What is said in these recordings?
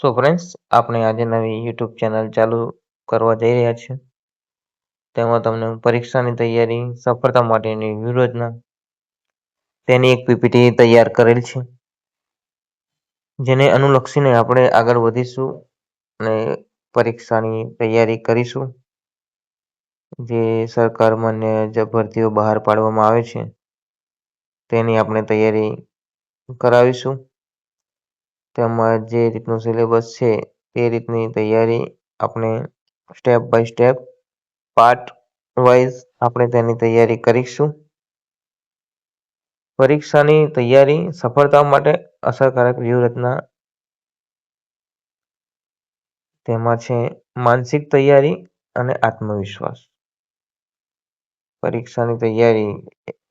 So friends, આપણે આજે નવી યુટ્યુબ ચેનલ ચાલુ કરવા જઈ રહ્યા છીએ. તેમાં તમને પરીક્ષાની તૈયારી સફળતા માટેની વ્યૂહરચના તેની એક પીપીટી તૈયાર કરેલ છે, જેને અનુલક્ષીને આપણે આગળ વધીશું અને પરીક્ષાની તૈયારી કરીશું. જે સરકાર માન્ય જે ભરતીઓ બહાર પાડવામાં આવે છે તેની આપણે તૈયારી કરાવીશું. તેમાં જે રીતનું સિલેબસ છે તે રીતની તૈયારી આપણે step by step part wise આપણે તેની તૈયારી કરીશું. પરીક્ષાની તૈયારી સફળતા માટે અસરકારક વ્યૂહરચના તેમાં છે માનસિક તૈયારી અને આત્મવિશ્વાસ. પરીક્ષાની તૈયારી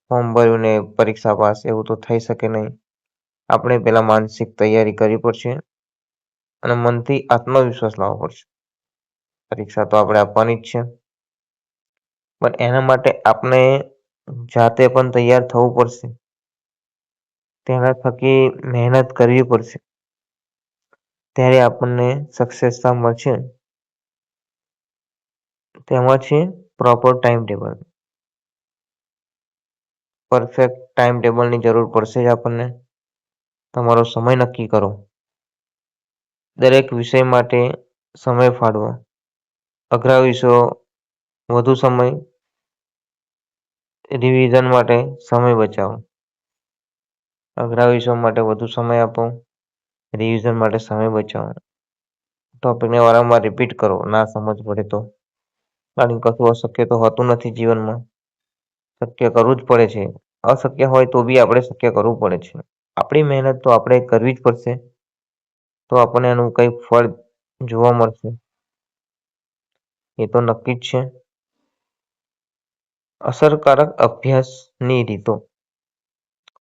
ફોર્મ ભર્યું ને પરીક્ષા પાસ એવું તો થઈ શકે નહીં. આપણે પહેલા માનસિક તૈયારી કરવી પડશે અને મનથી આત્મવિશ્વાસ લાવવો પડશે. પરીક્ષા તો આપણે આપવાની જ છે, પણ એના માટે આપણે જાતે પણ તૈયાર થવું પડશે. તેના થકી મહેનત કરવી પડશે, ત્યારે આપણને સક્સેસતા મળશે. તેમાં છે proper time table. Perfect time ટેબલની જરૂર પડશે જ આપણને. તમારો સમય નક્કી કરો. દરેક વિષય માટે સમય ફાળવો. અઘરા વિષયો વધુ સમય, રિવિઝન માટે સમય બચાવો. અઘરા વિષયો માટે વધુ સમય આપો, રિવિઝન માટે સમય બચાવો. ટોપિકને વારંવાર રિપીટ કરો, ના સમજ પડે તો. કારણ કે કશું અશક્ય તો હોતું નથી જીવનમાં. શક્ય કરવું જ પડે છે. અશક્ય હોય તો બી આપણે શક્ય કરવું પડે છે. આપણી મહેનત તો આપણે કરવી જ પડશે, તો આપણને એનું કંઈ ફળ જોવા મળશે. એ તો નક્કી જ છે. અસરકારક અભ્યાસની રીતો.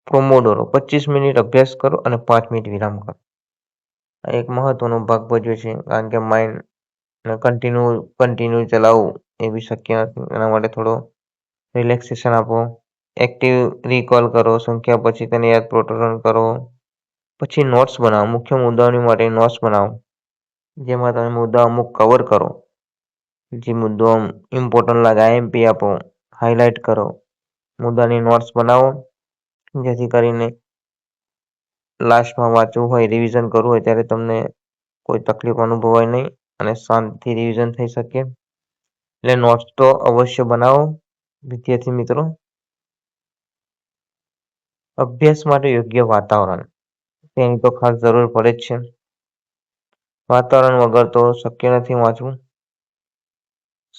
પોમોડોરો 25 મિનિટ અભ્યાસ કરો અને 5 મિનિટ વિરામ કરો. આ એક મહત્વનો ભાગ ભજવે છે, કારણ કે માઇન્ડ કન્ટિન્યુ ચલાવવું એ બી શક્ય નથી. એના માટે થોડો રિલેક્સેશન આપો. એક્ટિવ રિકોલ કરો, સંખ્યા પછી તેને યાદ પ્રોટોન કરો. પછી નોટ્સ બનાવો. મુખ્ય મુદ્દાઓની માટે નોટ્સ બનાવો, જેમાં તમે મુદ્દા અમુક કવર કરો. જે મુદ્દો ઇમ્પોર્ટન્ટ લાગે આઈએમપી આપો, હાઇલાઇટ કરો. મુદ્દાની નોટ્સ બનાવો, જેથી કરીને લાસ્ટમાં વાંચવું હોય, રિવિઝન કરવું હોય ત્યારે તમને કોઈ તકલીફ અનુભવાય નહીં અને શાંતિથી રિવિઝન થઈ શકે. એટલે નોટ્સ તો અવશ્ય બનાવો વિદ્યાર્થી મિત્રો. અભ્યાસ માટે યોગ્ય વાતાવરણ, તેની તો ખાસ જરૂર પડે જ છે. વાતાવરણ વગર તો શક્ય નથી વાંચવું.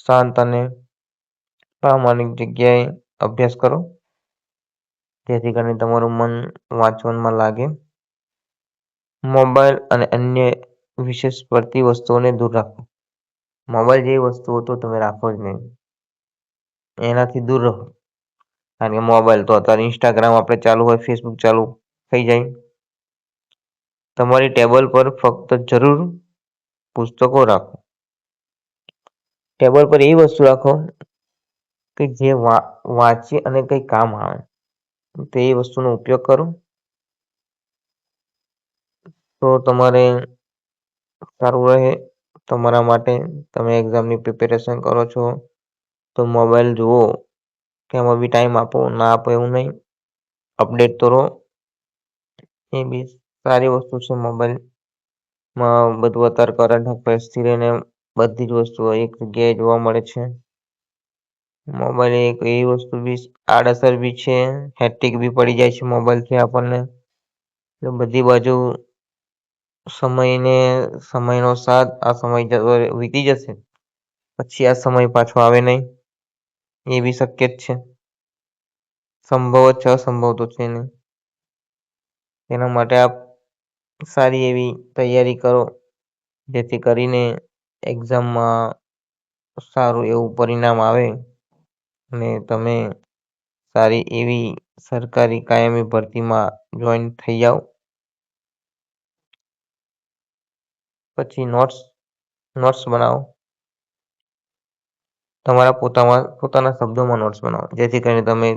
શાંત અને પ્રામાણિક જગ્યાએ અભ્યાસ કરો, જેથી કરીને તમારું મન વાંચવામાં લાગે. મોબાઈલ અને અન્ય વિશેષ પડતી વસ્તુઓને દૂર રાખો. મોબાઈલ જેવી વસ્તુઓ તો તમે રાખો જ નહીં, એનાથી દૂર રહો. કારણ કે મોબાઈલ તો અત્યારે ઇન્સ્ટાગ્રામ આપણે ચાલુ હોય, ફેસબુક ચાલુ થઈ જાય. તમારી ટેબલ પર ફક્ત જરૂર પુસ્તકો રાખો. ટેબલ પર એવી વસ્તુ રાખો કે જે વાંચી અને કંઈ કામ આવે, તે એ વસ્તુનો ઉપયોગ કરો. તો તમારે સારું રહે. તમારા માટે તમે એક્ઝામની પ્રિપેરેશન કરો છો તો મોબાઈલ જુઓ કે એમાં બી ટાઈમ આપો, ના આપો એવું નહીં. અપડેટ તો રહો. એ બી સારી વસ્તુ છે. મોબાઈલમાં બધું અત્યારે કરંટ અફેર્સથી લઈને બધી જ વસ્તુઓ એક જગ્યાએ જોવા મળે છે. મોબાઈલ એક એવી વસ્તુ બી આડઅસર બી છે, હેક્ટિક બી પડી જાય છે મોબાઈલથી આપણને. એટલે બધી બાજુ સમયનો સાથ, આ સમય વીતી જશે પછી આ સમય પાછો આવે નહીં, એ બી શક્ય જ છે. સંભવ જ છે, અસંભવ તો છે નહીં. એના માટે આપ સારી એવી તૈયારી કરો, જેથી કરીને એક્ઝામમાં સારું એવું પરિણામ આવે અને તમે સારી એવી સરકારી કાયમી ભરતીમાં જોઈન થઈ જાઓ. પછી નોટ્સ બનાવો. તમારા પોતાના શબ્દોમાં નોટ્સ બનાવો, જેથી કરીને તમે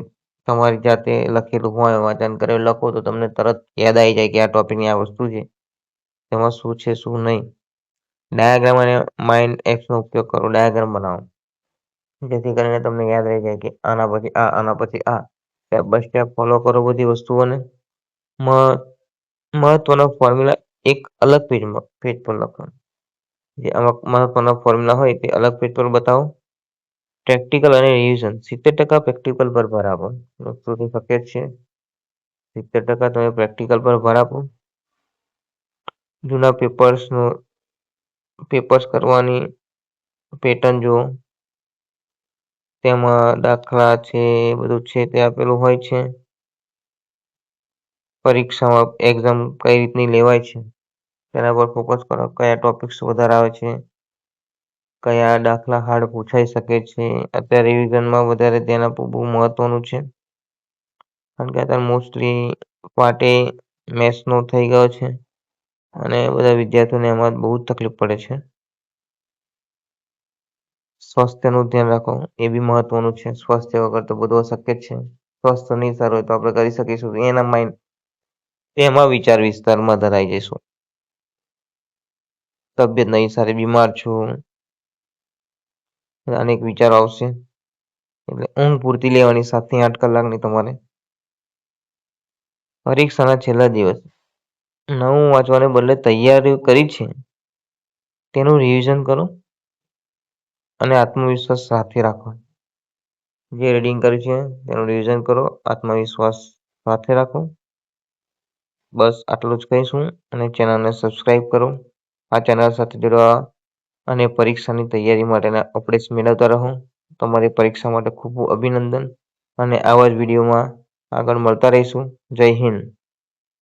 તમારી જાતે લખેલું હોય, વાંચન કરેલું લખો તો તમને તરત યાદ આવી જાય કે આ ટોપિકની આ વસ્તુ છે. તેમાં શું છે શું નહીં. ડાયાગ્રામ અને માઇન્ડ એપ્સનો ઉપયોગ કરો. ડાયાગ્રામ બનાવો જેથી કરીને તમને યાદ રહી જાય કે આના પછી આ, આના પછી આ. સ્ટેપ બાય સ્ટેપ ફોલો કરો બધી વસ્તુઓને. મહત્વનો ફોર્મ્યુલા એક અલગ પેજ પર લખો. જે અમુક મહત્વના ફોર્મ્યુલા હોય તે અલગ પેજ પર બતાવો. પ્રેક્ટિકલ અને રિવિઝન 70% પ્રેક્ટિકલ પર ભાર આપો. વસ્તુથી શક્ય છે 70% તમે પ્રેક્ટિકલ પર ભાર આપો. જૂના પેપર્સ કરવાની પેટર્ન જુઓ. તેમાં દાખલા છે બધું છે તે આપેલું હોય છે. પરીક્ષામાં એક્ઝામ કઈ રીતની લેવાય છે તેના પર ફોકસ કરો. કયા ટોપિક્સ વધારે આવે છે, કયા દાખલા હાર્ડ પૂછાઈ શકે છે. અત્યારે રિવિઝનમાં વધારે ધ્યાન આપવું બહુ મહત્વનું છે. કારણ કે અત્યારે મોસ્ટલી પાર્ટ મેથ્સનો થઈ ગયો છે અને બધા વિદ્યાર્થીઓને એમાં બહુ જ તકલીફ પડે છે. સ્વાસ્થ્યનું ધ્યાન રાખો એ બી મહત્વનું છે. સ્વાસ્થ્ય વગર તો બધું અશક્ય જ છે. સ્વાસ્થ્ય નહીં સારું હોય તો આપણે કરી શકીશું એના માઇન્ડ એમાં વિચાર વિસ્તારમાં ધરાઈ જઈશું. તબિયત નહીં સારી, બીમાર છું, અનેક વિચારો આવશે. એટલે ઊંઘ પૂરતી લેવાની 7 થી 8 કલાકની તમારે. પરીક્ષાના છેલ્લા દિવસ નવું વાંચવાને બદલે તૈયારીઓ કરી છે તેનું રિવિઝન કરો અને આત્મવિશ્વાસ સાથે રાખો. જે રીડિંગ કર્યું છે તેનું રિવિઝન કરો, આત્મવિશ્વાસ સાથે રાખો. બસ આટલું જ કહીશું અને ચેનલને સબસ્ક્રાઇબ કરો. આ ચેનલ સાથે જોડવા અને પરીક્ષાની તૈયારી માટેના અપડેટ્સ મેળવતા રહો. તમારી પરીક્ષા માટે ખૂબ ખૂબ અભિનંદન અને આવા જ વિડીયોમાં આગળ મળતા રહીશું. જય હિન્દ.